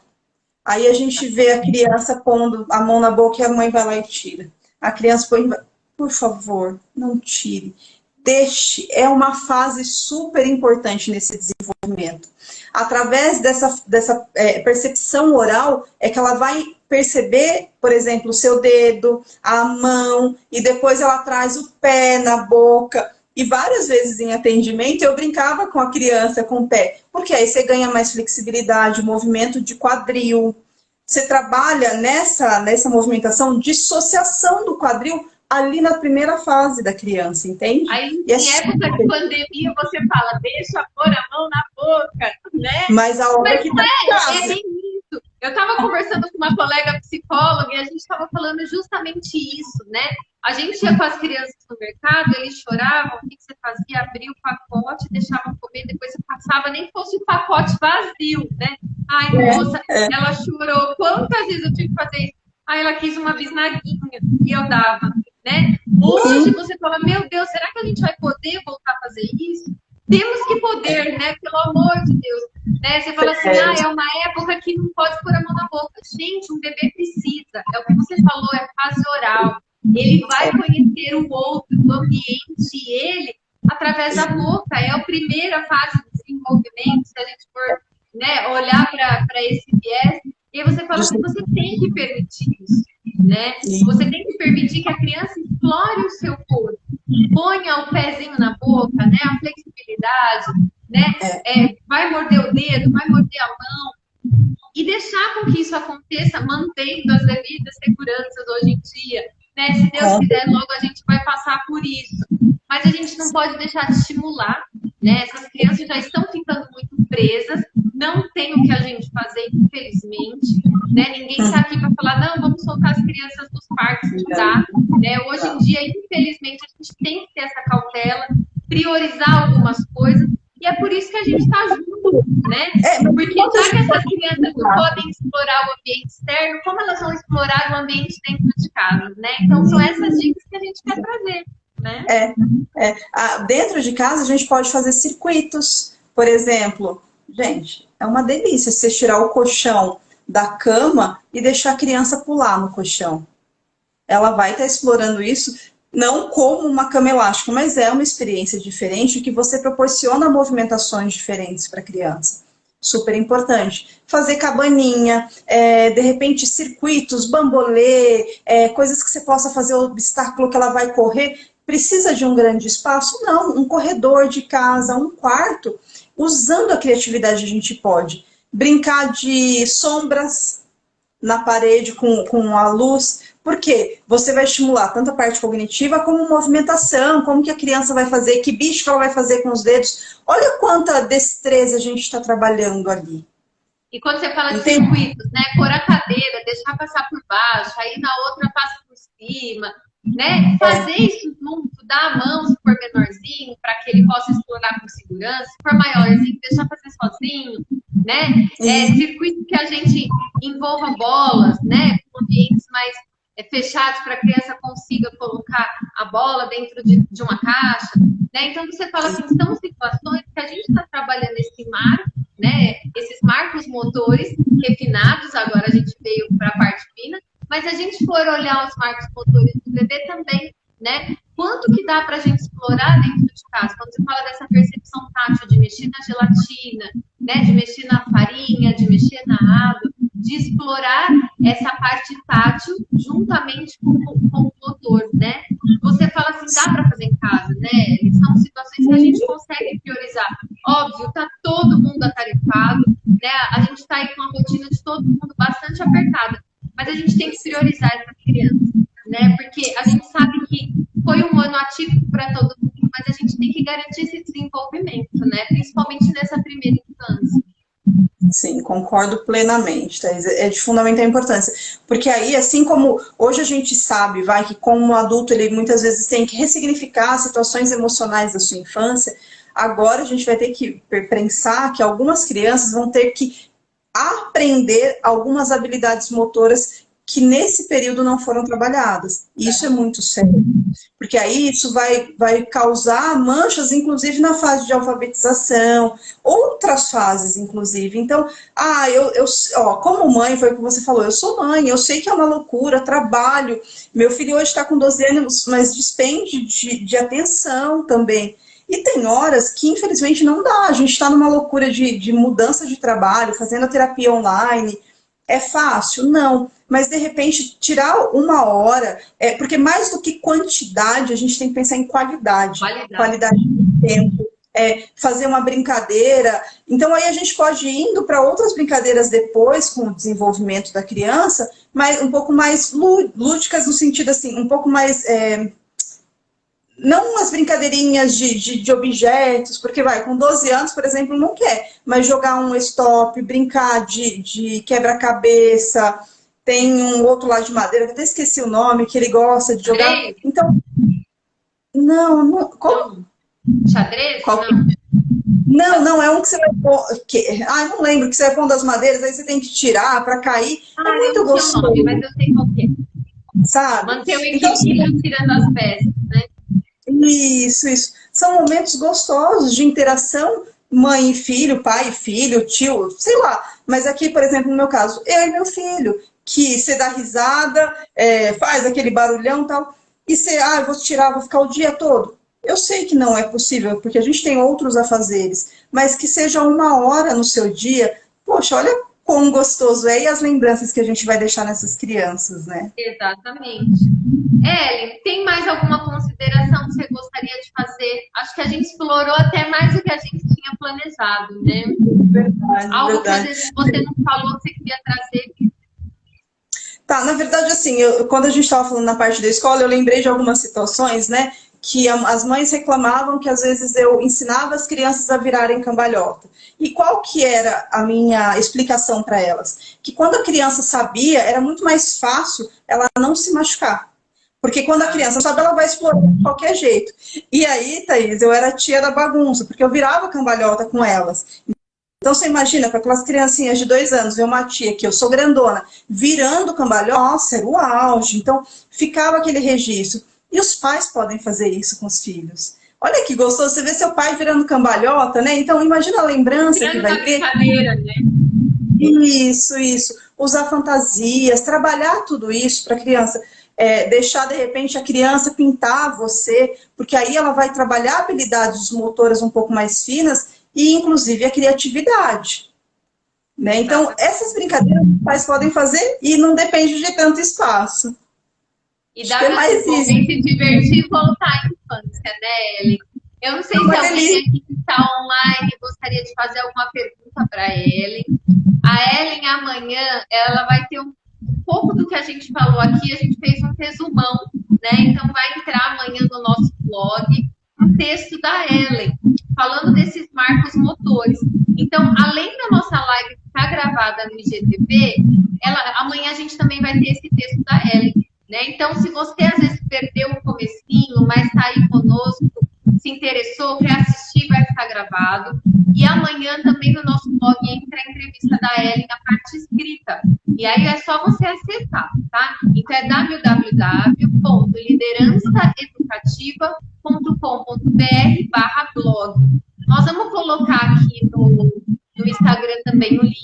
Aí a gente vê a criança pondo a mão na boca e a mãe vai lá e tira. A criança põe, por favor, não tire. Deixe, é uma fase super importante nesse desenvolvimento. Através dessa percepção oral, é que ela vai perceber, por exemplo, o seu dedo, a mão, e depois ela traz o pé na boca. E várias vezes em atendimento eu brincava com a criança com o pé, porque aí você ganha mais flexibilidade, movimento de quadril. Você trabalha nessa movimentação, dissociação do quadril, ali na primeira fase da criança, entende? Aí, em época de pandemia, você fala, deixa pôr a mão na boca, né? Mas a hora que tá em casa. É bem isso. Eu estava conversando com uma colega psicóloga e a gente estava falando justamente isso, né? A gente ia com as crianças no mercado, eles choravam, o que você fazia? Abria o pacote, deixava comer, depois você passava, nem que fosse o pacote vazio, né? Ai, moça, ela chorou. Quantas vezes eu tive que fazer isso? Aí ela quis uma bisnaguinha e eu dava, né? Hoje você fala, meu Deus, será que a gente vai poder voltar a fazer isso? Temos que poder, né? Pelo amor de Deus. Né? Você fala assim, é uma época que não pode pôr a mão na boca. Gente, um bebê precisa. É o que você falou, é fase oral. Ele vai conhecer o outro, o ambiente, ele, através da boca. É a primeira fase do desenvolvimento, se a gente for, né, olhar para esse viés. E aí você fala assim, você tem que permitir isso, né? Você tem que permitir que a criança explore o seu corpo, ponha o pezinho na boca, né? A flexibilidade, né? Vai morder o dedo, vai morder a mão, e deixar com que isso aconteça, mantendo as devidas seguranças hoje em dia, né? Se Deus quiser, logo a gente vai passar por isso. Mas a gente não pode deixar de estimular, né? Essas crianças já estão ficando muito presas, não tem o que a gente fazer, infelizmente, né? Ninguém está aqui para falar, não, vamos soltar as crianças dos parques, não dá, né? Hoje em dia, infelizmente, a gente tem que ter essa cautela, priorizar algumas coisas, e é por isso que a gente está junto, né? Porque já que essas crianças não podem explorar o ambiente externo, como elas vão explorar o ambiente dentro de casa, né? Então, são essas dicas que a gente quer trazer, né? Dentro de casa, a gente pode fazer circuitos, por exemplo. Gente, é uma delícia você tirar o colchão da cama e deixar a criança pular no colchão. Ela vai estar explorando isso, não como uma cama elástica, mas é uma experiência diferente que você proporciona movimentações diferentes para a criança. Super importante. Fazer cabaninha, de repente circuitos, bambolê, coisas que você possa fazer o obstáculo que ela vai correr. Precisa de um grande espaço? Não, um corredor de casa, um quarto. Usando a criatividade a gente pode. Brincar de sombras na parede com a luz. Por quê? Você vai estimular tanto a parte cognitiva como movimentação, como que a criança vai fazer, que bicho que ela vai fazer com os dedos. Olha quanta destreza a gente está trabalhando ali. E quando você fala de circuitos, né? Pôr a cadeira, deixar passar por baixo, aí na outra passa por cima, né? Fazer isso junto, dar a mão se for menorzinho, para que ele possa explorar com segurança, se for maiorzinho, deixar fazer sozinho, né? Circuito que a gente envolva bolas, né? Ambientes mais fechados para a criança consiga colocar a bola dentro de uma caixa, né? Então você fala assim, são situações que a gente está trabalhando esse marco, né? Esses marcos motores refinados, agora a gente veio para a parte fina, mas se a gente for olhar os marcos motores do bebê também, né? Quanto que dá para a gente explorar dentro de casa? Quando você fala dessa percepção tátil de mexer na gelatina, né? De mexer na farinha, de mexer na água, de explorar essa parte tátil juntamente com o motor, né? Você fala assim, dá para fazer em casa, né? São situações que a gente consegue priorizar. Óbvio, tá todo mundo atarefado, né? A gente está aí com a rotina de todo mundo bastante apertada, mas a gente tem que priorizar essa criança, né? Porque a gente sabe que foi um ano atípico para todo mundo, mas a gente tem que garantir esse desenvolvimento, né? Principalmente nessa primeira infância. Sim, concordo plenamente, Thaís. É de fundamental importância. Porque aí, assim como hoje a gente sabe, que como adulto ele muitas vezes tem que ressignificar situações emocionais da sua infância, agora a gente vai ter que pensar que algumas crianças vão ter que aprender algumas habilidades motoras que nesse período não foram trabalhadas. Isso é muito sério, porque aí isso vai causar manchas, inclusive na fase de alfabetização, outras fases, inclusive. Então, como mãe, foi o que você falou, eu sou mãe, eu sei que é uma loucura, trabalho, meu filho hoje está com 12 anos, mas despende de atenção também. E tem horas que, infelizmente, não dá. A gente está numa loucura de mudança de trabalho, fazendo a terapia online. É fácil? Não. Mas, de repente, tirar uma hora... porque mais do que quantidade, a gente tem que pensar em qualidade. Qualidade de tempo. Fazer uma brincadeira. Então, aí a gente pode ir indo para outras brincadeiras depois, com o desenvolvimento da criança, mas um pouco mais lúdicas, no sentido assim, um pouco mais... não umas brincadeirinhas de objetos, porque com 12 anos, por exemplo, não quer, mas jogar um stop, brincar de quebra-cabeça, tem um outro lá de madeira, que até esqueci o nome, que ele gosta de jogar. Xadrez? Então, não como? Xadrez? Não, é um que você vai pôr, não lembro, que você vai pôr das madeiras, aí você tem que tirar para cair, é muito gostoso. Nome, mas eu sei qual que é. Sabe? Manter o equilíbrio então, tirando as peças, né? Isso. São momentos gostosos de interação, mãe e filho, pai e filho, tio, sei lá. Mas aqui, por exemplo, no meu caso, eu e meu filho, que você dá risada, faz aquele barulhão e tal, e você, eu vou tirar, vou ficar o dia todo. Eu sei que não é possível, porque a gente tem outros afazeres, mas que seja uma hora no seu dia, poxa, olha quão gostoso é e as lembranças que a gente vai deixar nessas crianças, né? Exatamente. Ellen, tem mais alguma consideração que você gostaria de fazer? Acho que a gente explorou até mais do que a gente tinha planejado, né? Verdade, Algo verdade. que às vezes você não falou, você queria trazer. Tá, na verdade, assim, quando a gente estava falando na parte da escola, eu lembrei de algumas situações, né, que as mães reclamavam que às vezes eu ensinava as crianças a virarem cambalhota. E qual que era a minha explicação para elas? Que quando a criança sabia, era muito mais fácil ela não se machucar. Porque quando a criança sabe, ela vai explorar de qualquer jeito. E aí, Thaís, eu era a tia da bagunça, porque eu virava cambalhota com elas. Então, você imagina, para aquelas criancinhas de 2 anos, ver uma tia que eu sou grandona, virando cambalhota, nossa, era o auge. Então, ficava aquele registro. E os pais podem fazer isso com os filhos. Olha que gostoso, você vê seu pai virando cambalhota, né? Então, imagina a lembrança que vai ter. Brincadeira, né? Isso. Usar fantasias, trabalhar tudo isso para a criança. Deixar, de repente, a criança pintar você, porque aí ela vai trabalhar habilidades motoras um pouco mais finas e, inclusive, a criatividade. Né? Então, essas brincadeiras os pais podem fazer e não depende de tanto espaço. E dá para se divertir e voltar à infância, né, Ellen? Eu não sei se alguém aqui que está online gostaria de fazer alguma pergunta para a Ellen. A Ellen, amanhã, ela vai ter um pouco do que a gente falou aqui, a gente fez um resumão, né? Então, vai entrar amanhã no nosso blog um texto da Ellen, falando desses marcos motores. Então, além da nossa live que está gravada no IGTV, amanhã a gente também vai ter esse texto da Ellen, né? Então, se você às vezes perdeu o comecinho, mas está aí conosco, se interessou, quer assistir, vai ficar gravado. E amanhã também no nosso blog entra a entrevista da Ellen na parte escrita. E aí é só você acessar, tá? Então é www.liderançaeducativa.com.br/blog. Nós vamos colocar aqui no Instagram também o link.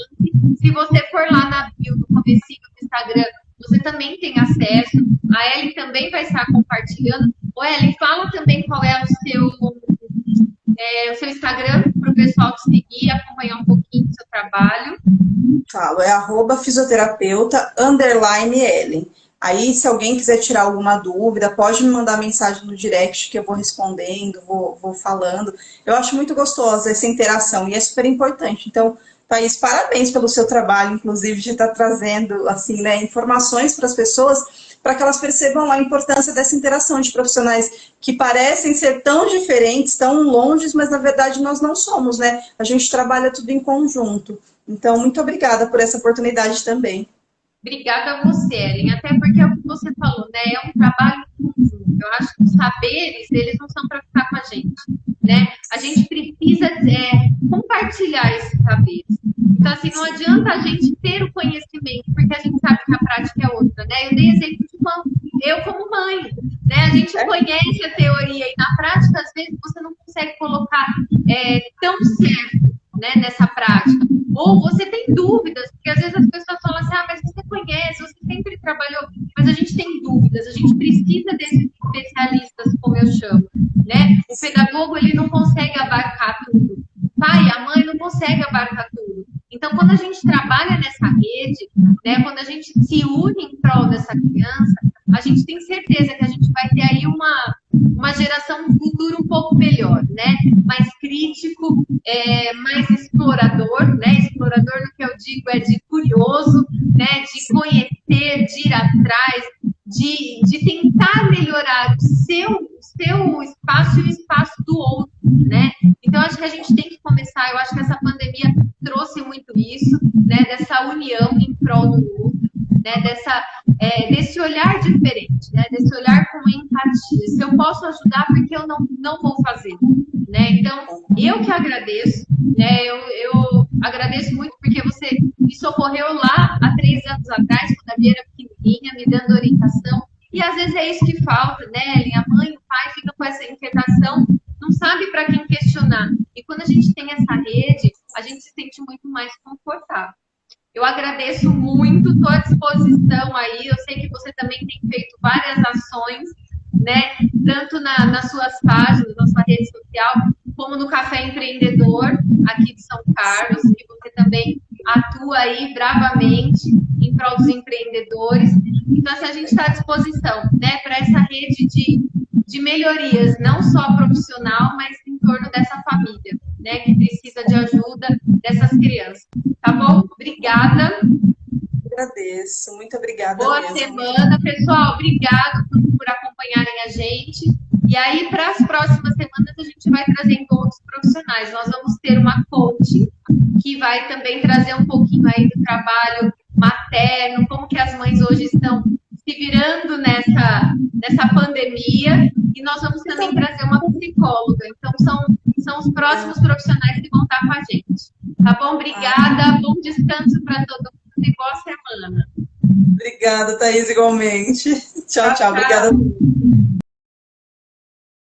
Se você for lá na bio, no comecinho do Instagram, você também tem acesso. A Ellen também vai estar compartilhando. Ô, Ellen, fala também qual é o seu Instagram para o pessoal te seguir, acompanhar um pouquinho do seu trabalho. Falo, é @fisioterapeuta_Ellen. Aí, se alguém quiser tirar alguma dúvida, pode me mandar mensagem no direct que eu vou respondendo, vou falando. Eu acho muito gostosa essa interação e é super importante. Então, Thaís, parabéns pelo seu trabalho, inclusive, de estar trazendo assim, né, informações para as pessoas, para que elas percebam a importância dessa interação de profissionais que parecem ser tão diferentes, tão longes, mas na verdade nós não somos, né? A gente trabalha tudo em conjunto. Então, muito obrigada por essa oportunidade também. Obrigada a você, Ellen, até porque é o que você falou, né? É um trabalho conjunto. Eu acho que os saberes, eles não são para ficar com a gente, né? A gente precisa compartilhar esses saberes. Então, assim, não adianta a gente ter o conhecimento, porque a gente sabe que a prática é outra, né? Eu dei exemplo de eu como mãe, né? A gente conhece a teoria e na prática, às vezes, você não consegue colocar tão certo, né, nessa prática. Ou você tem dúvidas, porque às vezes as pessoas falam assim, mas você conhece, você sempre trabalhou, mas a gente tem dúvidas, a gente precisa desses especialistas, como eu chamo, né? O pedagogo, ele não consegue abarcar tudo. O pai, a mãe não consegue abarcar tudo. Então, quando a gente trabalha nessa rede, né, quando a gente se une em prol dessa criança, a gente tem certeza que a gente vai ter aí uma geração, um futuro um pouco melhor, né? Mais crítico, mais explorador, né? Explorador no que eu digo é de curioso, né? De conhecer, de ir atrás, de tentar melhorar o seu espaço e o espaço do outro, né? Então, acho que a gente tem que começar, eu acho que essa pandemia trouxe muito isso, né? Dessa união em prol do outro, né? Desse olhar diferente, né? Desse olhar com empatia. Se eu posso ajudar, porque eu não vou fazer, né? Então, eu que agradeço, né? Eu agradeço muito porque você me socorreu lá há 3 anos atrás, quando a Bia era pequenininha, me dando orientação. E às vezes é isso que falta, né, Ellen? A mãe, o pai fica com essa inquietação, não sabe para quem questionar. E quando a gente tem essa rede, a gente se sente muito mais confortável. Eu agradeço muito, estou à disposição aí. Eu sei que você também tem feito várias ações, né? Tanto nas suas páginas, na sua rede social, como no Café Empreendedor, aqui de São Carlos, que você também atua aí bravamente em prol dos empreendedores. Então, assim, a gente está à disposição, né, para essa rede de melhorias, não só profissional, mas em torno dessa família, né, que precisa de ajuda dessas crianças. Tá bom? Obrigada. Agradeço, muito obrigada Boa mesmo. semana, pessoal. Obrigado por acompanharem a gente. E aí, para as próximas semanas, a gente vai trazendo outros profissionais. Nós vamos ter uma coach que vai também trazer um pouquinho aí do trabalho materno, como que as mães hoje estão se virando nessa pandemia. E nós vamos também trazer uma psicóloga. Então, são os próximos profissionais que vão estar com a gente. Tá bom? Obrigada. Bom descanso para todo mundo e boa semana. Obrigada, Thaís, igualmente. Tchau, tchau. Obrigada.